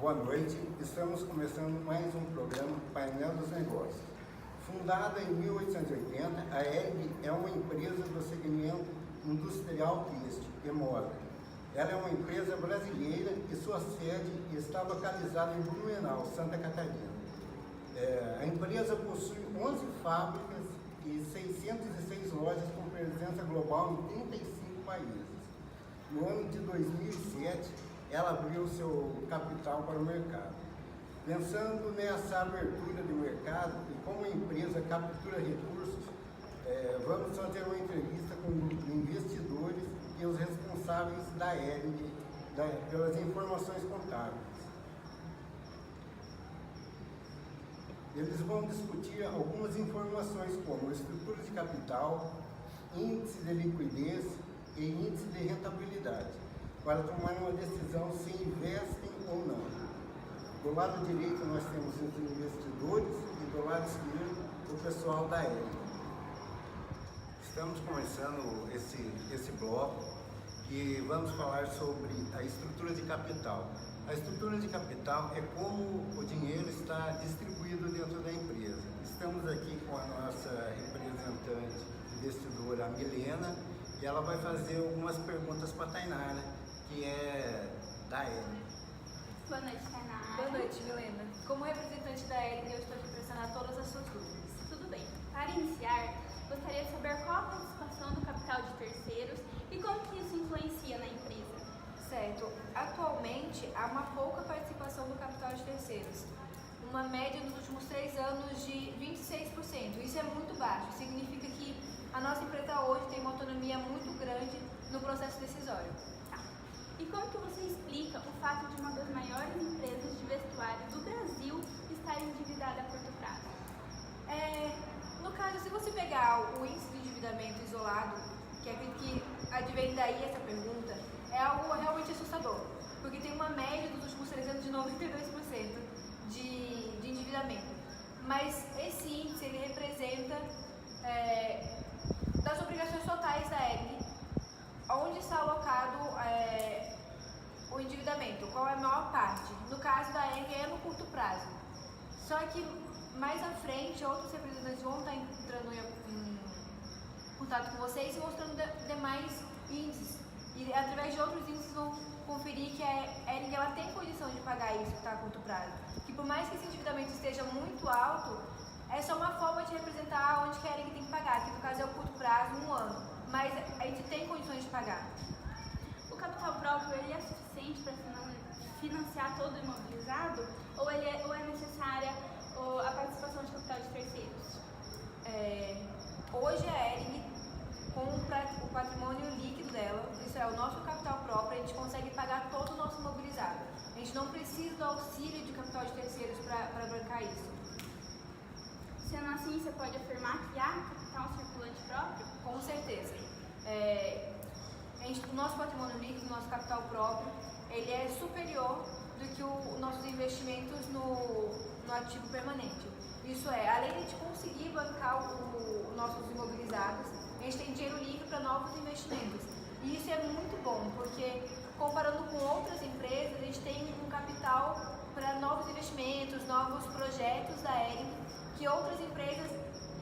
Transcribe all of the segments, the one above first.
Boa noite, estamos começando mais um programa Painel dos Negócios. Fundada em 1880, a ERG é uma empresa do segmento industrial têxtil e moda. Ela é uma empresa brasileira e sua sede está localizada em Blumenau, Santa Catarina. A empresa possui 11 fábricas e 606 lojas com presença global em 35 países. No ano de 2007, ela abriu seu capital para o mercado. Pensando nessa abertura de mercado e como a empresa captura recursos, vamos fazer uma entrevista com investidores e os responsáveis da ERG pelas informações contábeis. Eles vão discutir algumas informações como estrutura de capital, índice de liquidez e índice de rentabilidade, para tomar uma decisão se investem ou não. Do lado direito nós temos os investidores e do lado esquerdo o pessoal da ERG. Estamos começando esse bloco e vamos falar sobre a estrutura de capital. A estrutura de capital é como o dinheiro está distribuído dentro da empresa. Estamos aqui com a nossa representante investidora, a Milena, e ela vai fazer algumas perguntas para a Tainara, que é da ERG. Boa noite, Tainara. Boa noite, Milena. Como representante da ERG, eu estou aqui para sanar todas as suas dúvidas. Tudo bem. Para iniciar, gostaria de saber qual a participação do capital de terceiros e como que isso influencia na empresa. Certo. Atualmente, há uma pouca participação do capital de terceiros. Uma média nos últimos 3 anos de 26%. Isso é muito baixo. Significa que a nossa empresa hoje tem uma autonomia muito grande no processo decisório. E como que você explica o fato de uma das maiores empresas de vestuário do Brasil estar endividada a curto prazo? No caso, se você pegar o índice de endividamento isolado, que é aquele que advém daí essa pergunta, é algo realmente assustador, porque tem uma média dos últimos 3 anos de 92% de endividamento. Mas esse índice ele representa das obrigações totais da ERG, onde está alocado o endividamento, qual é a maior parte. No caso da ERG é no curto prazo. Só que mais à frente, outros representantes vão estar entrando em contato com vocês e mostrando demais índices. E através de outros índices vão conferir que a ERG ela tem condição de pagar isso que está a curto prazo. Que por mais que esse endividamento esteja muito alto, é só uma forma de representar onde que a ERG tem que pagar, que no caso é o curto prazo, 1 ano. Mas a gente tem condições de pagar. O capital próprio ele é suficiente para financiar todo o imobilizado ou é necessária a participação de capital de terceiros? Hoje a ERG, com o patrimônio líquido dela, isso é o nosso capital próprio, a gente consegue pagar todo o nosso imobilizado. A gente não precisa do auxílio de capital de terceiros para bancar isso. Sendo assim, você pode afirmar que há capital circulante próprio? Com certeza. O nosso patrimônio líquido, o nosso capital próprio, ele é superior do que os nossos investimentos no ativo permanente. Isso é, além de a gente conseguir bancar os nossos imobilizados, a gente tem dinheiro livre para novos investimentos. E isso é muito bom, porque comparando com outras empresas, a gente tem um capital para novos investimentos, novos projetos da ERG, que outras empresas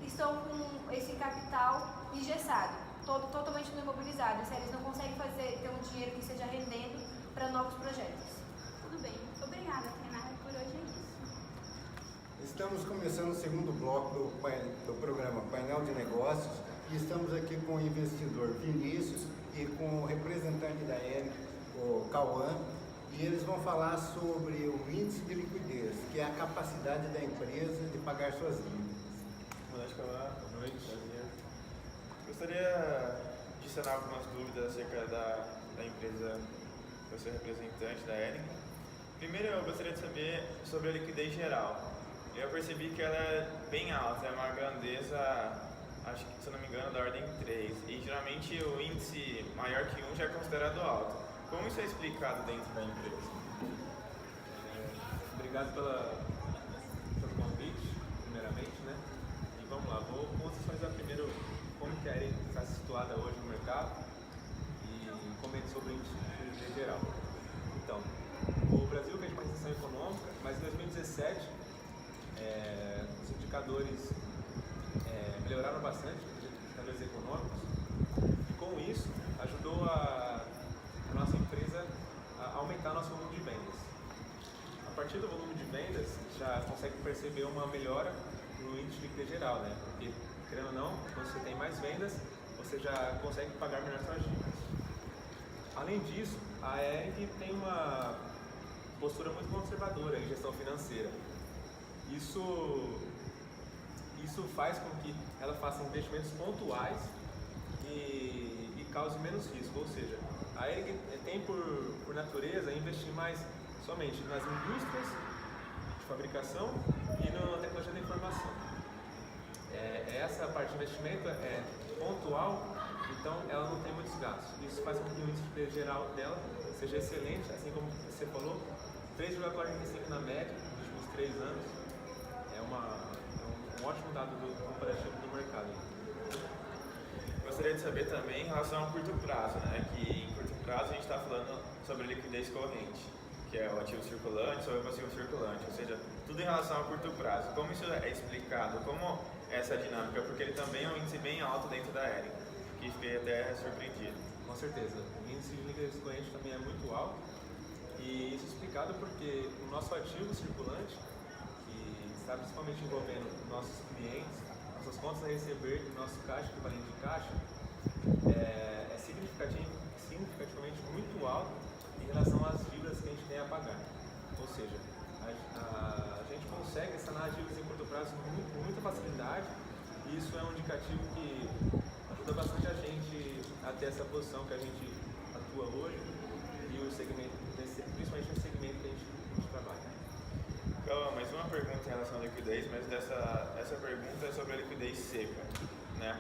estão com esse capital engessado, totalmente no imobilizado. Isso, eles não conseguem ter um dinheiro que esteja rendendo para novos projetos. Tudo bem. Obrigada, Tainara. Por hoje é isso. Estamos começando o segundo bloco do programa Painel de Negócios e estamos aqui com o investidor Vinícius e com o representante da ERG, o Cauã, e eles vão falar sobre o índice de liquidez, que é a capacidade da empresa de pagar suas dívidas. Boa noite, Cauã. Boa noite. Prazer. Gostaria de sanar algumas dúvidas acerca da empresa que eu sou representante da ERG. Primeiro, eu gostaria de saber sobre a liquidez geral. Eu percebi que ela é bem alta, é uma grandeza, acho que, se eu não me engano, da ordem 3. E geralmente o índice maior que 1 já é considerado alto. Como isso é explicado dentro da empresa? Obrigado pelo convite, primeiramente, né? E vamos lá, vou contextualizar primeiro como que a ERG está situada hoje no mercado e comente sobre o índice de geral. Então, o Brasil fez uma recessão econômica 2007, os indicadores melhoraram bastante, os indicadores econômicos, e com isso ajudou a nossa empresa a aumentar nosso volume de vendas. A partir do volume de vendas, já consegue perceber uma melhora no índice de liquidez geral, né? Porque, querendo ou não, quando você tem mais vendas, você já consegue pagar melhor suas dívidas. Além disso, a Hering tem uma postura muito conservadora em gestão financeira. Isso faz com que ela faça investimentos pontuais e cause menos risco, ou seja, a Hering tem por natureza investir mais somente nas indústrias de fabricação e na tecnologia da informação. Essa parte de investimento é pontual, então ela não tem muitos gastos. Isso faz com que o índice geral dela seja excelente, assim como você falou, 3,45 na média nos últimos 3 anos. É um ótimo dado comparativo do mercado. Gostaria de saber também em relação ao curto prazo, né? Que em curto prazo a gente está falando sobre liquidez corrente, que é o ativo circulante sobre o passivo circulante, ou seja, tudo em relação ao curto prazo. Como isso é explicado? Como essa dinâmica? Porque ele também é um índice bem alto dentro da Hering, que fiquei até surpreendido. Com certeza. O índice de liquidez corrente também é muito alto, e isso é explicado porque o nosso ativo circulante, que está principalmente envolvendo nossos clientes, nossas contas a receber e nosso caixa, equivalente de caixa, é significativamente muito alto em relação às dívidas que a gente tem a pagar. Ou seja, a gente consegue sanar dívidas em curto prazo com muita facilidade, e isso é um indicativo que ajuda bastante a gente a ter essa posição que a gente atua hoje e o segmento, principalmente no segmento que a gente trabalha. Então, mais uma pergunta em relação à liquidez, mas essa pergunta é sobre a liquidez seca, né?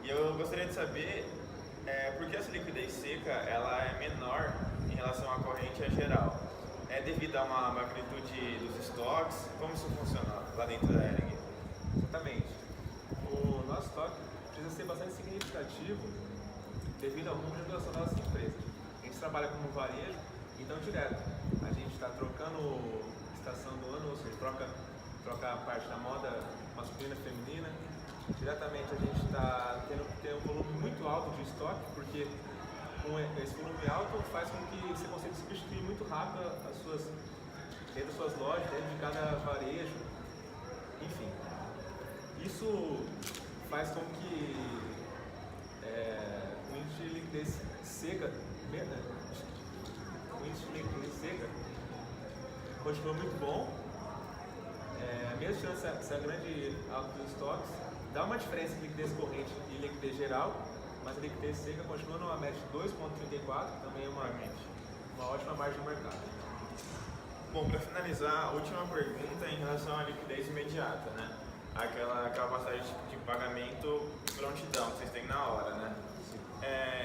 E eu gostaria de saber por que essa liquidez seca ela é menor em relação à corrente geral. É devido a uma magnitude dos estoques? Como isso funciona lá dentro da Hering? Exatamente. O nosso estoque precisa ser bastante significativo devido ao número de relação da nossa empresa. A gente trabalha como varejo, então direto. A gente está trocando estação do ano, ou seja, troca a parte da moda masculina e feminina. Diretamente a gente está tendo que ter um volume muito alto de estoque, porque com esse volume alto faz com que você consiga substituir muito rápido dentro das suas lojas, dentro de cada varejo, enfim. Isso faz com que o índice de liquidez seca, continua muito bom, mesmo tirando essa grande alta dos estoques, dá uma diferença entre liquidez corrente e liquidez geral, mas a liquidez seca continua numa média de 2,34, também é uma ótima margem de mercado. Bom, para finalizar, a última pergunta em relação à liquidez imediata, né? Aquela capacidade de pagamento prontidão que vocês têm na hora, né?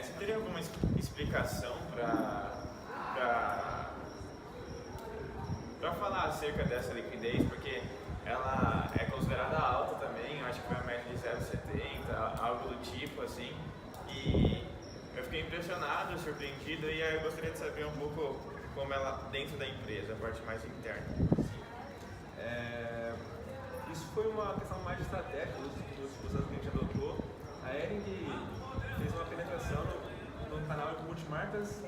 Você teria alguma explicação para falar acerca dessa liquidez? Porque ela é considerada alta também, eu acho que foi a média de 0,70, algo do tipo assim. E eu fiquei impressionado, surpreendido, e eu gostaria de saber um pouco como ela dentro da empresa, a parte mais interna. Isso foi uma questão mais de estratégia dos anos que a gente adotou. A Hering fez uma penetração no canal de multimarcas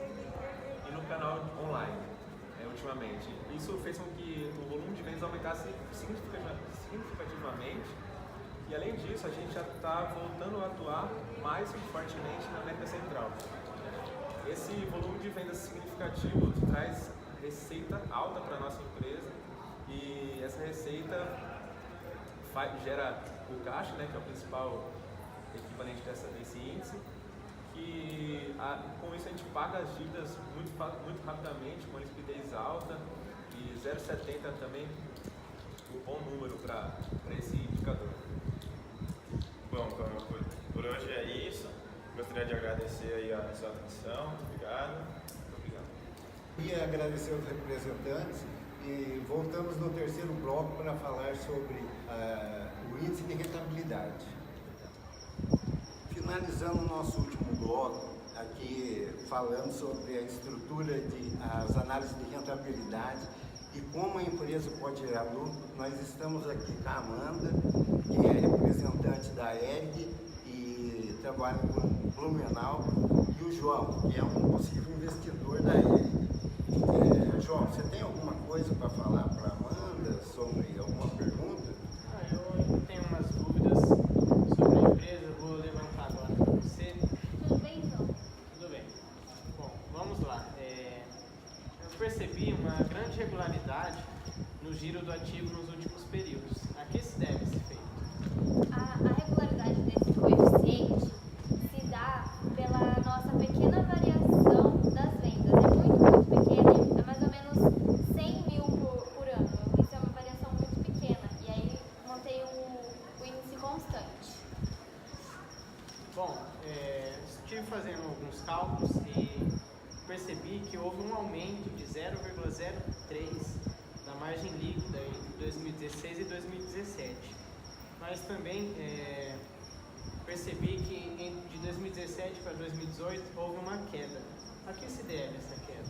e no canal online, ultimamente. Isso fez com que o volume de vendas aumentasse significativamente, e além disso a gente já está voltando a atuar mais fortemente na América Central. Esse volume de vendas significativo traz receita alta para a nossa empresa, e essa receita gera o caixa, né, que é o principal equivalente desse índice, que com isso a gente paga as dívidas muito rapidamente, com liquidez alta, e 0,70 também um bom número para esse indicador. Bom, por hoje é isso. Gostaria de agradecer aí a sua atenção. Muito obrigado. E agradecer aos representantes, e voltamos no terceiro bloco para falar sobre o índice de rentabilidade. Finalizando o nosso último bloco, aqui falando sobre a estrutura as análises de rentabilidade e como a empresa pode gerar lucro, nós estamos aqui com a Amanda, que é representante da ERG e trabalha com Blumenau, e o João, que é um possível investidor da ERG. João, você tem alguma coisa para falar para a Amanda sobre alguma pergunta? Eu tenho umas dúvidas sobre a empresa, eu vou levantar agora para você. Tudo bem, João? Tudo bem. Bom, vamos lá. Eu percebi uma grande regularidade no giro do ativo nos últimos períodos. A que se deve esse feito? A regularidade desse coeficiente se dá pela nossa pequena variação das vendas. É muito pequena, é mais ou menos 100 mil por ano. Isso é uma variação muito pequena. E aí mantém o índice constante. Bom, estive fazendo alguns cálculos e percebi que houve um aumento de 0,03 da margem líquida entre 2016 e 2017. Mas também percebi que de 2017 para 2018 houve uma queda. A que se deve essa queda?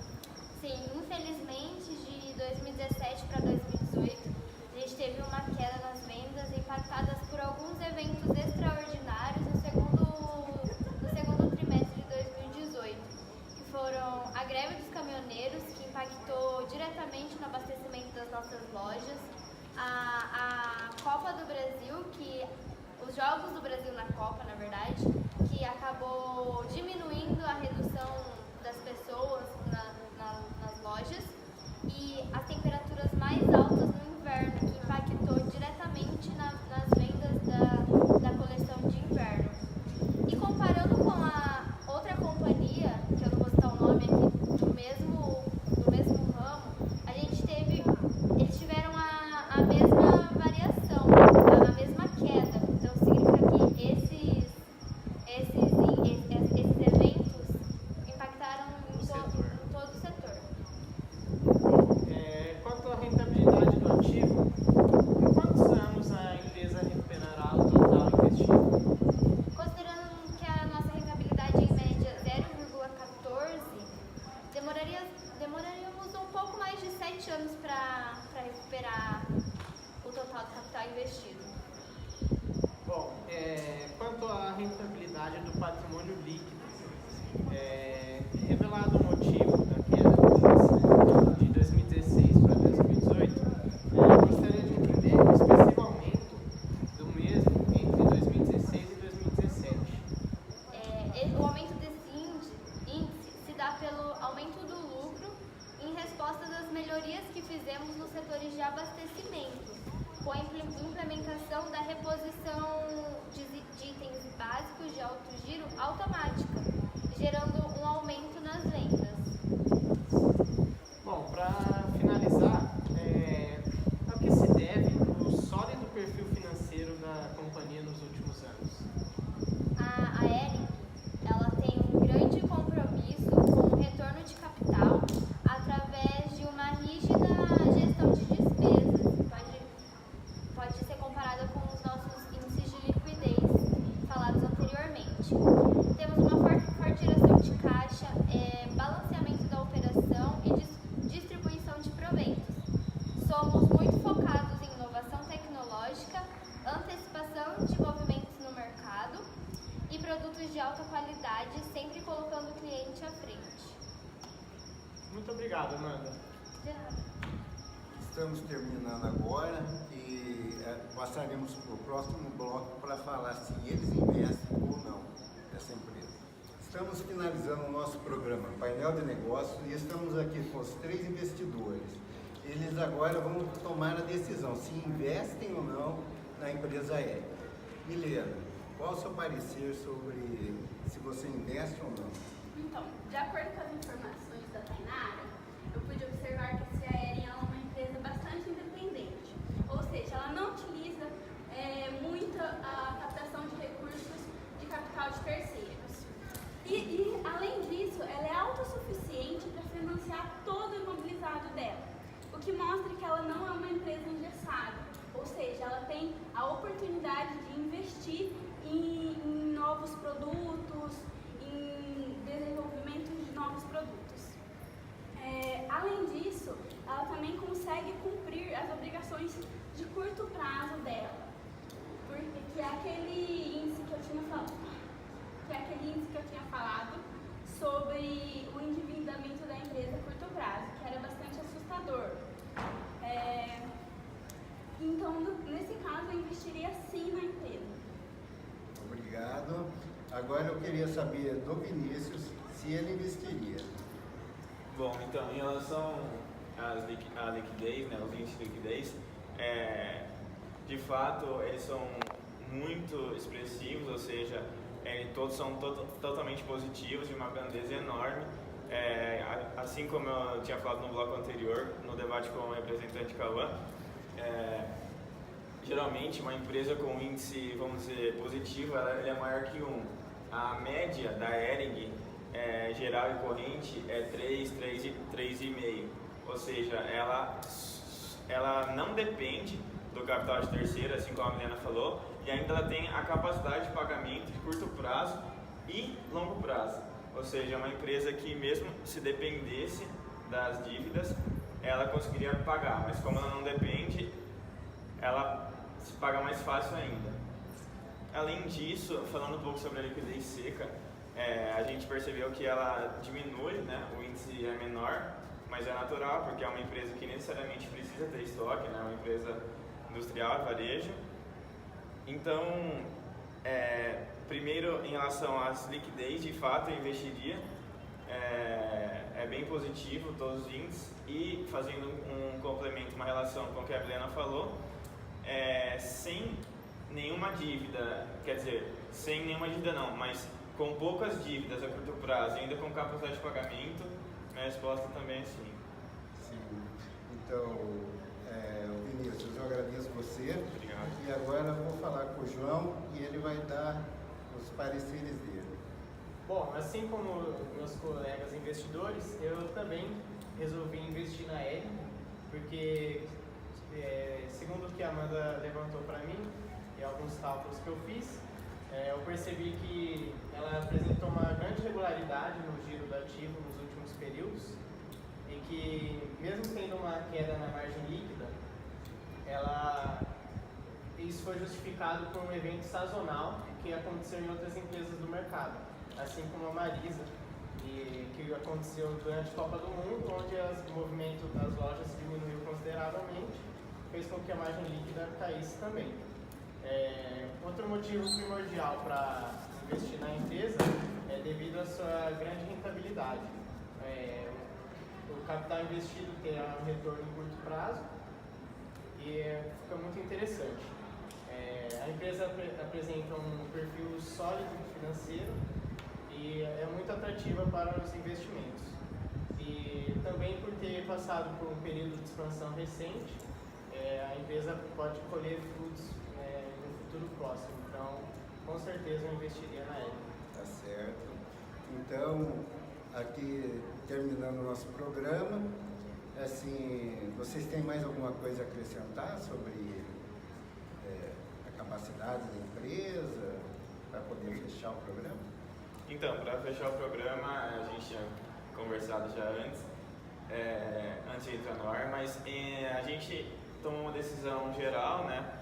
Sim, infelizmente de 2017 para 2018 a gente teve uma queda nas vendas impactadas por alguns eventos extraordinários no segundo trimestre de 2018, que foram a greve dos caminhoneiros, que impactou diretamente no abastecimento das nossas lojas, a Copa do Brasil, os Jogos do Brasil na Copa, na verdade, que acabou diminuindo a redução das pessoas nas lojas, e as temperaturas mais altas no inverno, que impactou diretamente nas vendas da coleção de inverno. E comparando com a outra companhia, que eu não vou citar o nome aqui, do mesmo ramo, eles tiveram a mesma variação, a mesma queda. Então significa que esses eventos impactaram em todo o setor. Quanto à rentabilidade do ativo, em quantos anos a empresa recuperará o total investido? Considerando que a nossa rentabilidade é em média 0,14, demoraríamos um pouco mais de 7 anos para recuperar o total do capital investido. Bom, quanto à rentabilidade do patrimônio líquido, revelado o motivo da queda de 2016 para 2018, eu gostaria de entender o expressivo aumento do mesmo entre 2016 e 2017. O aumento desse índice se dá pelo aumento do lucro em resposta das melhorias que fizemos nos setores de abastecimento, com a implementação da reposição de itens básicos de alto giro automática, gerando um aumento nas vendas. Bom, para finalizar, a que se deve o sólido perfil financeiro da companhia nos últimos anos? A ERG, ela tem um grande compromisso com o retorno de capital através de uma rígida gestão de despesas. Pode ser comparada com os nossos índices de liquidez falados anteriormente. Temos uma forte geração de caixa, balanceamento da operação e distribuição de proventos. Somos muito focados em inovação tecnológica, antecipação de movimentos no mercado e produtos de alta qualidade, sempre colocando o cliente à frente. Muito obrigado, Amanda. De nada. Estamos terminando agora e passaremos para o próximo bloco para falar se eles investem ou não nessa empresa. Estamos finalizando o nosso programa Painel de Negócios e estamos aqui com os 3 investidores. Eles agora vão tomar a decisão se investem ou não na empresa ERG. Milena, qual o seu parecer sobre se você investe ou não? Então, de acordo com as informações da Tainara, eu pude observar que a ERG é uma empresa bastante independente, ou seja, ela não utiliza muito a captação de recursos de capital de terceiros. E além disso, ela é autossuficiente para financiar todo o imobilizado dela, o que mostra que ela não é uma empresa engessada, ou seja, ela tem a oportunidade de investir em novos produtos, em desenvolvimento de novos produtos. Além disso, ela também consegue cumprir as obrigações de curto prazo dela. Porque que é aquele índice que eu tinha falado sobre o endividamento da empresa a curto prazo, que era bastante assustador. Então, nesse caso, eu investiria sim na empresa. Obrigado. Agora eu queria saber do Vinícius se ele investiria. Bom, então, em relação à liquidez, né, os índices de liquidez, de fato, eles são muito expressivos, ou seja, todos são totalmente positivos, de uma grandeza enorme. Assim como eu tinha falado no bloco anterior, no debate com o representante Cauã, geralmente uma empresa com índice, vamos dizer, positivo, ela é maior que 1. A média da Hering, geral e corrente, é 3,5. Ou seja, ela não depende do capital de terceiro, assim como a Milena falou, e ainda ela tem a capacidade de pagamento de curto prazo e longo prazo. Ou seja, é uma empresa que mesmo se dependesse das dívidas, ela conseguiria pagar, mas como ela não depende, ela se paga mais fácil ainda. Além disso, falando um pouco sobre a liquidez seca, a gente percebeu que ela diminui, né? O índice é menor, mas é natural, porque é uma empresa que necessariamente precisa ter estoque, né? Uma empresa industrial, varejo. Então, primeiro, em relação às liquidez, de fato, eu investiria. É bem positivo todos os índices. E, fazendo um complemento, uma relação com o que a Milena falou, sem nenhuma dívida, quer dizer, sem nenhuma dívida não, mas com poucas dívidas a curto prazo e ainda com capacidade de pagamento, minha resposta também é sim. Sim. Então, Vinícius, eu agradeço você. Obrigado. E agora eu vou falar com o João e ele vai dar os pareceres dele. Bom, assim como meus colegas investidores, eu também resolvi investir na Hering, porque, segundo o que a Amanda levantou para mim, e alguns cálculos que eu fiz, eu percebi que ela apresentou uma grande regularidade no giro do ativo nos últimos períodos e que, mesmo tendo uma queda na margem líquida, isso foi justificado por um evento sazonal que aconteceu em outras empresas do mercado, assim como a Marisa, que aconteceu durante a Copa do Mundo, onde o movimento das lojas diminuiu consideravelmente, fez com que a margem líquida caísse também. Outro motivo primordial para investir na empresa é devido à sua grande rentabilidade. O capital investido tem um retorno em curto prazo e fica muito interessante. A empresa apresenta um perfil sólido financeiro e é muito atrativa para os investimentos. E também por ter passado por um período de expansão recente, a empresa pode colher frutos no futuro próximo. Então, com certeza eu investiria na Hering. Tá certo. Então, aqui terminando o nosso programa, assim, vocês têm mais alguma coisa a acrescentar sobre a capacidade da empresa para poder fechar o programa? Então, para fechar o programa, a gente tinha conversado já antes de entrar no ar, mas a gente tomou uma decisão geral, né?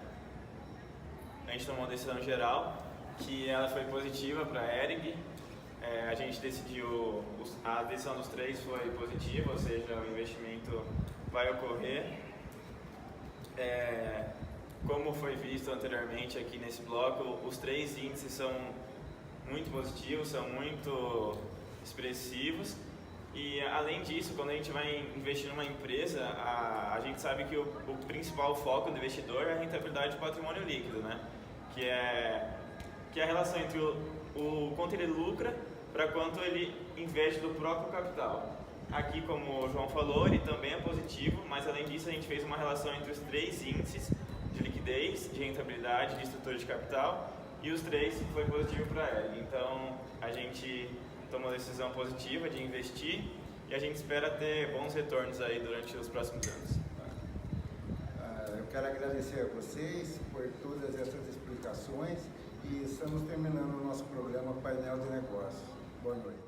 A gente tomou uma decisão geral que ela foi positiva para a Hering. A gente decidiu, a decisão dos três foi positiva, ou seja, o investimento vai ocorrer. Como foi visto anteriormente aqui nesse bloco, os três índices são muito positivos, são muito expressivos. E além disso, quando a gente vai investir numa empresa, a gente sabe que o principal foco do investidor é a rentabilidade do patrimônio líquido, né? Que é a relação entre o quanto ele lucra para quanto ele investe do próprio capital. Aqui, como o João falou, ele também é positivo, mas além disso a gente fez uma relação entre os três índices de liquidez, de rentabilidade, de estrutura de capital, e os três foi positivo para ele. Então a gente tomou a decisão positiva de investir e a gente espera ter bons retornos aí durante os próximos anos. Eu quero agradecer a vocês por todas essas explicações e estamos terminando o nosso programa Painel de Negócios. Boa noite.